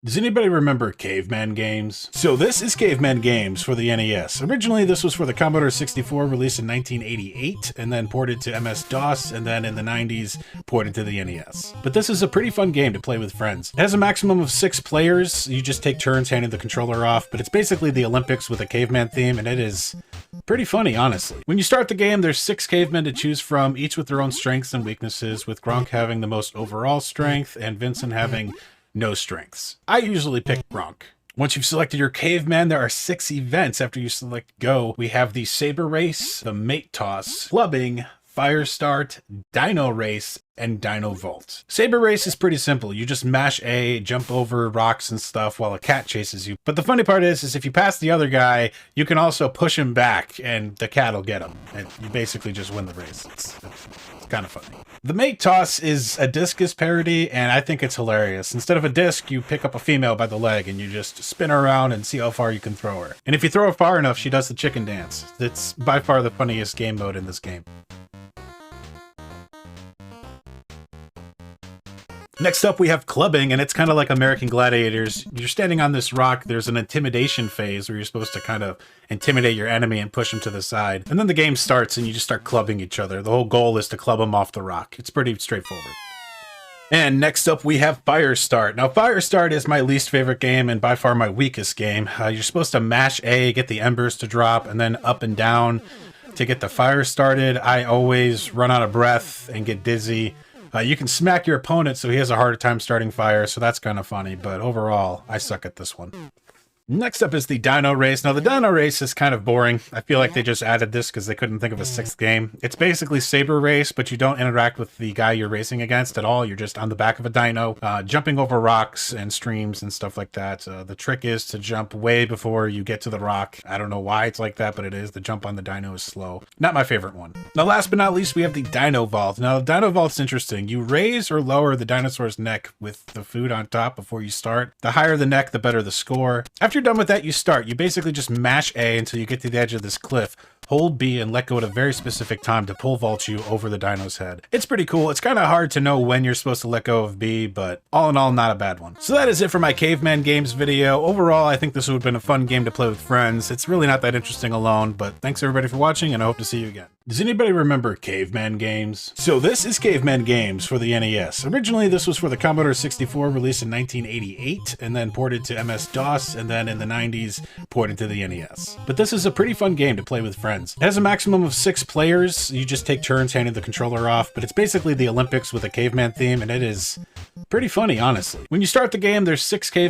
Does anybody remember Caveman games? So this is Caveman games for the NES. Originally, this was for the Commodore 64, released in 1988, and then ported to MS-DOS, and then in the 90s, ported to the NES. But this is a pretty fun game to play with friends. It has a maximum of 6 players. You just take turns handing the controller off, but it's basically the Olympics with a caveman theme, and it is pretty funny, honestly. When you start the game, there's 6 cavemen to choose from, each with their own strengths and weaknesses, with Gronk having the most overall strength, and Vincent having no strengths. I usually pick Gronk. Once you've selected your caveman, there are 6 events after you select go. We have the saber race, the mate toss, clubbing, fire start, dino race, and dino vault. Saber race is pretty simple. You just mash A, jump over rocks and stuff while a cat chases you. But the funny part is if you pass the other guy, you can also push him back and the cat will get him. And you basically just win the race. It's kind of funny. The mate toss is a discus parody, and I think it's hilarious. Instead of a disc, you pick up a female by the leg and you just spin her around and see how far you can throw her. And if you throw her far enough, she does the chicken dance. It's by far the funniest game mode in this game. Next up, we have clubbing, and it's kind of like American Gladiators. You're standing on this rock. There's an intimidation phase where you're supposed to kind of intimidate your enemy and push him to the side. And then the game starts and you just start clubbing each other. The whole goal is to club them off the rock. It's pretty straightforward. And next up, we have Fire Start. Now, Fire Start is my least favorite game and by far my weakest game. You're supposed to mash A, get the embers to drop, and then up and down to get the fire started. I always run out of breath and get dizzy. You can smack your opponent so he has a harder time starting fire, so that's kind of funny, but overall, I suck at this one. Next up is the Dino Race. Now, the Dino Race is kind of boring. I feel like they just added this because they couldn't think of a 6th game. It's basically Saber Race, but you don't interact with the guy you're racing against at all. You're just on the back of a dino, jumping over rocks and streams and stuff like that. The trick is to jump way before you get to the rock. I don't know why it's like that, but it is. The jump on the dino is slow. Not my favorite one. Now, last but not least, we have the Dino Vault. Now, the Dino Vault's interesting. You raise or lower the dinosaur's neck with the food on top before you start. The higher the neck, the better the score. After you're done with that, you start. You basically just mash A until you get to the edge of this cliff. Hold B and let go at a very specific time to pole vault you over the dino's head. It's pretty cool. It's kind of hard to know when you're supposed to let go of B, but all in all, not a bad one. So that is it for my Caveman Games video. Overall, I think this would have been a fun game to play with friends. It's really not that interesting alone, but thanks everybody for watching, and I hope to see you again. Does anybody remember Caveman games? So this is Caveman games for the NES. Originally, this was for the Commodore 64, released in 1988, and then ported to MS-DOS, and then in the 90s, ported to the NES. But this is a pretty fun game to play with friends. It has a maximum of 6 players. You just take turns handing the controller off, but it's basically the Olympics with a caveman theme, and it is pretty funny, honestly. When you start the game, there's 6 cavemen